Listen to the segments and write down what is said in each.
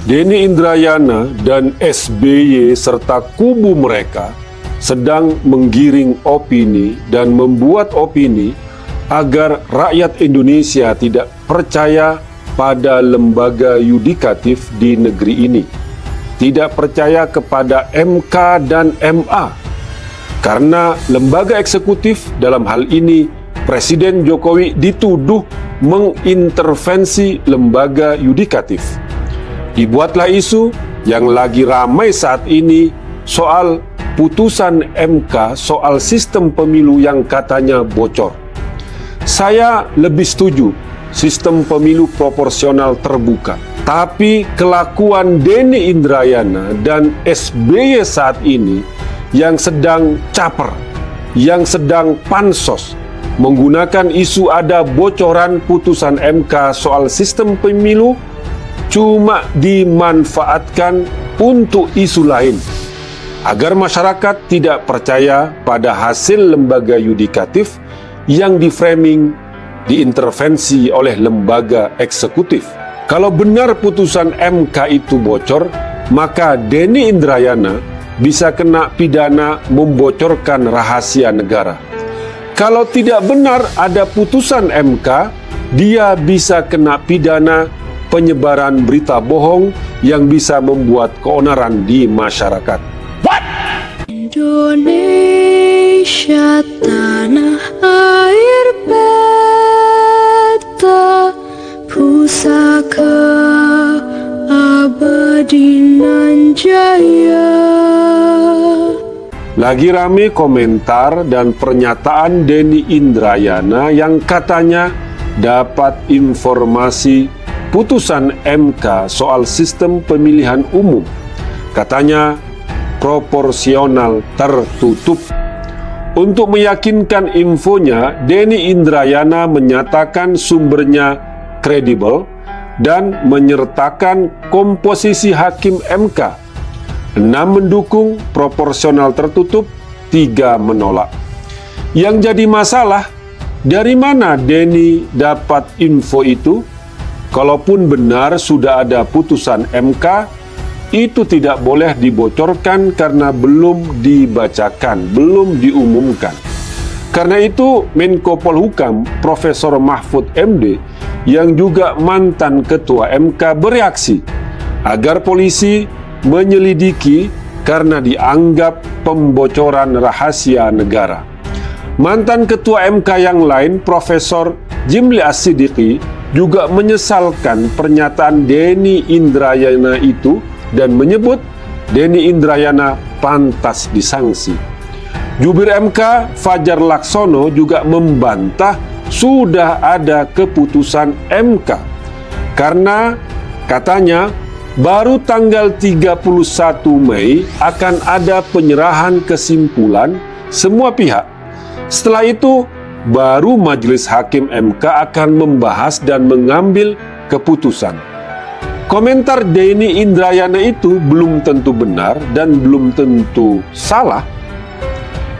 Denny Indrayana dan SBY serta kubu mereka sedang menggiring opini dan membuat opini agar rakyat Indonesia tidak percaya pada lembaga yudikatif di negeri ini, tidak percaya kepada MK dan MA, karena lembaga eksekutif dalam hal ini Presiden Jokowi dituduh mengintervensi lembaga yudikatif. Dibuatlah isu yang lagi ramai saat ini soal putusan MK soal sistem pemilu yang katanya bocor. Saya lebih setuju sistem pemilu proporsional terbuka. Tapi kelakuan Denny Indrayana dan SBY saat ini yang sedang caper, yang sedang pansos, menggunakan isu ada bocoran putusan MK soal sistem pemilu cuma dimanfaatkan untuk isu lain, agar masyarakat tidak percaya pada hasil lembaga yudikatif yang diframing diintervensi oleh lembaga eksekutif. Kalau benar putusan MK itu bocor, maka Denny Indrayana bisa kena pidana membocorkan rahasia negara. Kalau tidak benar ada putusan MK, dia bisa kena pidana penyebaran berita bohong yang bisa membuat keonaran di masyarakat. Indonesia tanah air beta, pusaka abadi nan jaya. Lagi rame komentar dan pernyataan Denny Indrayana yang katanya dapat informasi putusan MK soal sistem pemilihan umum. Katanya proporsional tertutup. Untuk meyakinkan infonya, Denny Indrayana menyatakan sumbernya kredibel dan menyertakan komposisi hakim MK. 6 mendukung proporsional tertutup, 3 menolak. Yang jadi masalah, dari mana Denny dapat info itu? Kalaupun benar sudah ada putusan MK, itu tidak boleh dibocorkan karena belum dibacakan, belum diumumkan. Karena itu Menko Polhukam Profesor Mahfud MD yang juga mantan Ketua MK bereaksi agar polisi menyelidiki karena dianggap pembocoran rahasia negara. Mantan Ketua MK yang lain Profesor Jimli As-Siddiqi juga menyesalkan pernyataan Denny Indrayana itu dan menyebut Denny Indrayana pantas disanksi. Jubir MK Fajar Laksono juga membantah sudah ada keputusan MK karena katanya baru tanggal 31 Mei akan ada penyerahan kesimpulan semua pihak. Setelah itu baru Majelis Hakim MK akan membahas dan mengambil keputusan. Komentar Denny Indrayana itu belum tentu benar dan belum tentu salah.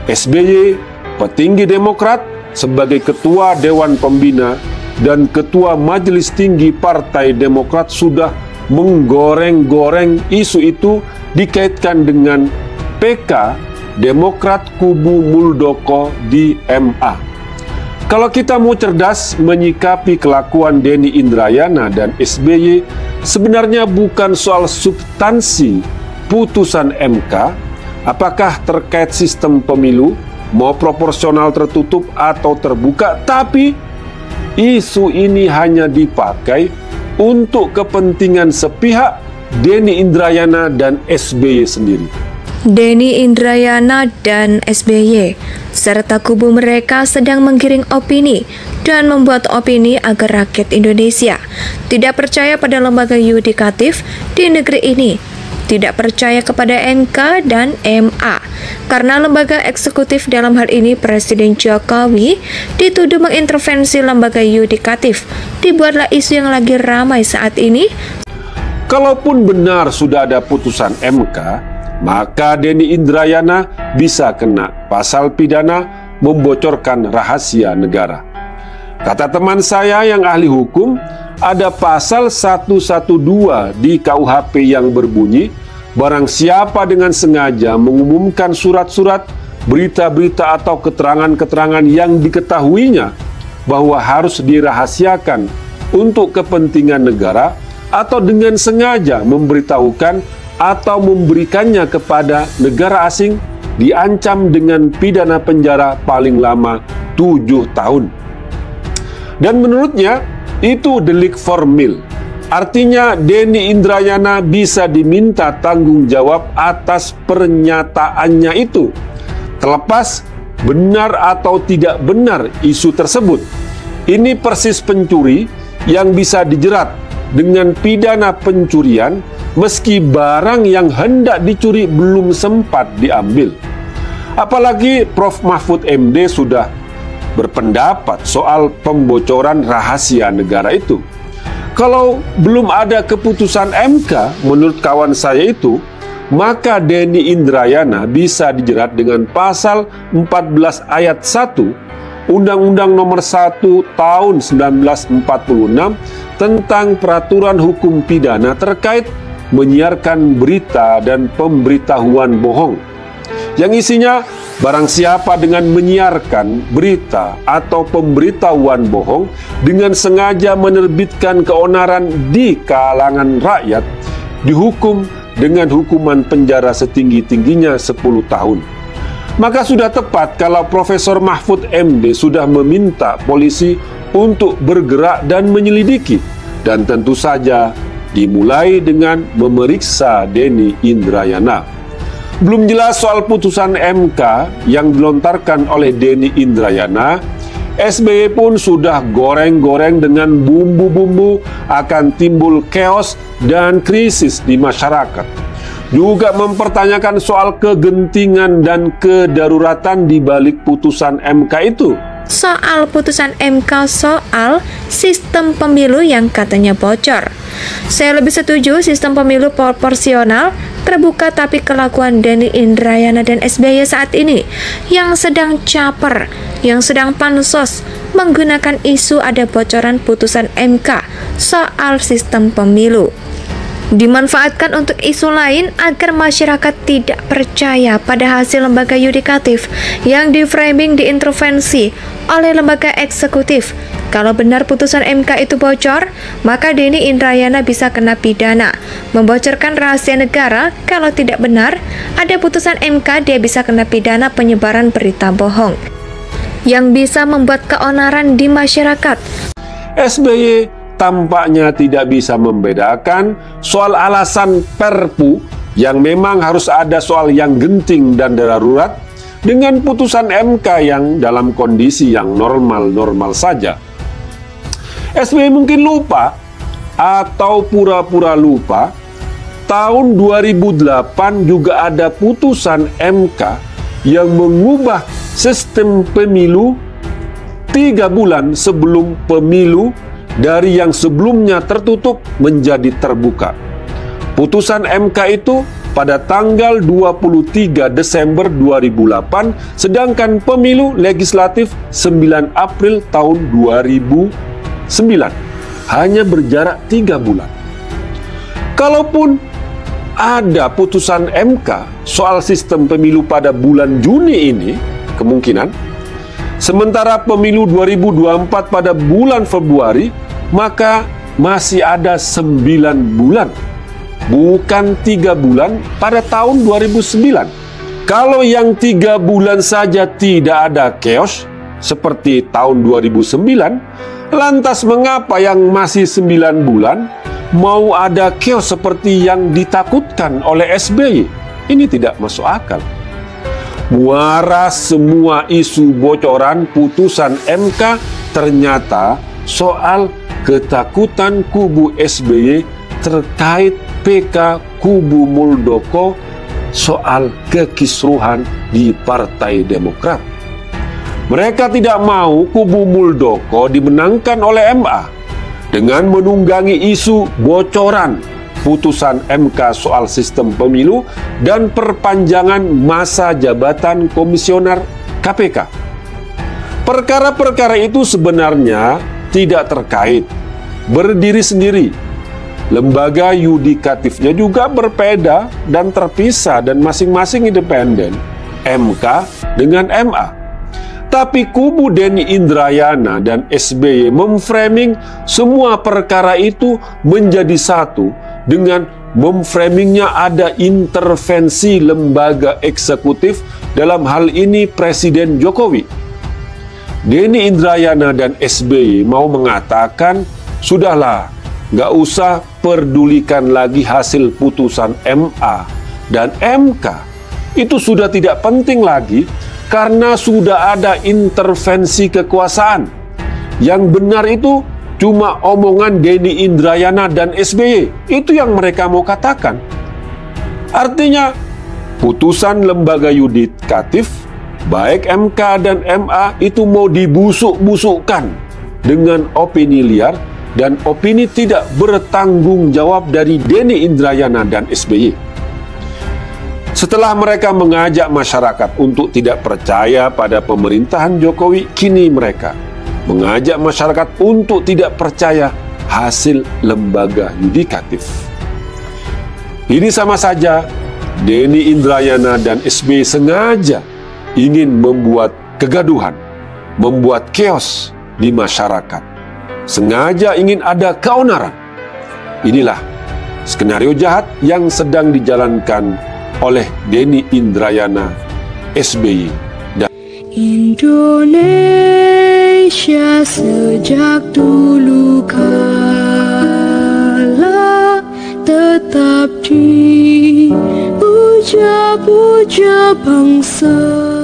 SBY, petinggi Demokrat, sebagai Ketua Dewan Pembina dan Ketua Majelis Tinggi Partai Demokrat sudah menggoreng-goreng isu itu dikaitkan dengan PK Demokrat kubu Muldoko di MA. Kalau kita mau cerdas menyikapi kelakuan Denny Indrayana dan SBY, sebenarnya bukan soal substansi putusan MK, apakah terkait sistem pemilu, mau proporsional tertutup atau terbuka, tapi isu ini hanya dipakai untuk kepentingan sepihak Denny Indrayana dan SBY sendiri. Denny Indrayana dan SBY serta kubu mereka sedang menggiring opini dan membuat opini agar rakyat Indonesia tidak percaya pada lembaga yudikatif di negeri ini, tidak percaya kepada MK dan MA, karena lembaga eksekutif dalam hal ini Presiden Jokowi dituduh mengintervensi lembaga yudikatif. Dibuatlah isu yang lagi ramai saat ini. Kalaupun benar sudah ada putusan MK, maka Denny Indrayana bisa kena pasal pidana membocorkan rahasia negara. Kata teman saya yang ahli hukum, ada pasal 112 di KUHP yang berbunyi, barang siapa dengan sengaja mengumumkan surat-surat, berita-berita atau keterangan-keterangan yang diketahuinya bahwa harus dirahasiakan untuk kepentingan negara atau dengan sengaja memberitahukan atau memberikannya kepada negara asing, diancam dengan pidana penjara paling lama 7 tahun. Dan menurutnya, itu delik formil. Artinya Denny Indrayana bisa diminta tanggung jawab atas pernyataannya itu, terlepas benar atau tidak benar isu tersebut. Ini persis pencuri yang bisa dijerat dengan pidana pencurian meski barang yang hendak dicuri belum sempat diambil. Apalagi Prof. Mahfud MD sudah berpendapat soal pembocoran rahasia negara itu. Kalau belum ada keputusan MK, menurut kawan saya itu, maka Denny Indrayana bisa dijerat dengan pasal 14 ayat 1 Undang-Undang Nomor 1 Tahun 1946 tentang Peraturan Hukum Pidana terkait menyiarkan berita dan pemberitahuan bohong, yang isinya barang siapa dengan menyiarkan berita atau pemberitahuan bohong dengan sengaja menerbitkan keonaran di kalangan rakyat dihukum dengan hukuman penjara setinggi-tingginya 10 tahun. Maka sudah tepat kalau Profesor Mahfud MD sudah meminta polisi untuk bergerak dan menyelidiki, dan tentu saja dimulai dengan memeriksa Denny Indrayana. Belum jelas soal putusan MK yang dilontarkan oleh Denny Indrayana, SBY pun sudah goreng-goreng dengan bumbu-bumbu akan timbul chaos dan krisis di masyarakat. Juga mempertanyakan soal kegentingan dan kedaruratan di balik putusan MK itu. Soal putusan MK soal sistem pemilu yang katanya bocor. Saya lebih setuju sistem pemilu proporsional terbuka, tapi kelakuan Denny Indrayana dan SBY saat ini yang sedang caper, yang sedang pansos menggunakan isu ada bocoran putusan MK soal sistem pemilu dimanfaatkan untuk isu lain agar masyarakat tidak percaya pada hasil lembaga yudikatif yang diframing diintervensi oleh lembaga eksekutif. Kalau benar putusan MK itu bocor, maka Denny Indrayana bisa kena pidana membocorkan rahasia negara. Kalau tidak benar ada putusan MK, dia bisa kena pidana penyebaran berita bohong yang bisa membuat keonaran di masyarakat. SBY tampaknya tidak bisa membedakan soal alasan Perpu yang memang harus ada soal yang genting dan darurat dengan putusan MK yang dalam kondisi yang normal-normal saja. SBY mungkin lupa atau pura-pura lupa, tahun 2008 juga ada putusan MK yang mengubah sistem pemilu 3 bulan sebelum pemilu dari yang sebelumnya tertutup menjadi terbuka. Putusan MK itu pada tanggal 23 Desember 2008, sedangkan pemilu legislatif 9 April tahun 2009. Hanya berjarak 3 bulan. Kalaupun ada putusan MK soal sistem pemilu pada bulan Juni ini, kemungkinan, sementara pemilu 2024 pada bulan Februari, maka masih ada 9 bulan, bukan 3 bulan pada tahun 2009. Kalau yang 3 bulan saja tidak ada chaos seperti tahun 2009, lantas mengapa yang masih 9 bulan mau ada chaos seperti yang ditakutkan oleh SBY? Ini tidak masuk akal. Muara semua isu bocoran putusan MK ternyata soal ketakutan kubu SBY terkait PK kubu Muldoko soal kekisruhan di Partai Demokrat. Mereka tidak mau kubu Muldoko dimenangkan oleh MA dengan menunggangi isu bocoran putusan MK soal sistem pemilu dan perpanjangan masa jabatan komisioner KPK. Perkara-perkara itu sebenarnya tidak terkait, berdiri sendiri. Lembaga yudikatifnya juga berbeda dan terpisah dan masing-masing independen, MK dengan MA. Tapi kubu Denny Indrayana dan SBY memframing semua perkara itu menjadi satu dengan memframingnya ada intervensi lembaga eksekutif, dalam hal ini Presiden Jokowi. Denny Indrayana dan SBY mau mengatakan, sudahlah, nggak usah perdulikan lagi hasil putusan MA dan MK. Itu sudah tidak penting lagi karena sudah ada intervensi kekuasaan. Yang benar itu cuma omongan Denny Indrayana dan SBY. Itu yang mereka mau katakan. Artinya, putusan lembaga yudikatif, baik MK dan MA itu mau dibusuk-busukkan dengan opini liar dan opini tidak bertanggung jawab dari Denny Indrayana dan SBY. Setelah mereka mengajak masyarakat untuk tidak percaya pada pemerintahan Jokowi, kini mereka mengajak masyarakat untuk tidak percaya hasil lembaga yudikatif. Ini sama saja Denny Indrayana dan SBY sengaja ingin membuat kegaduhan, membuat chaos di masyarakat. Sengaja ingin ada keonaran. Inilah skenario jahat yang sedang dijalankan oleh Denny Indrayana, SBY. Indonesia sejak dulu kala tetap dipuja-puja bangsa.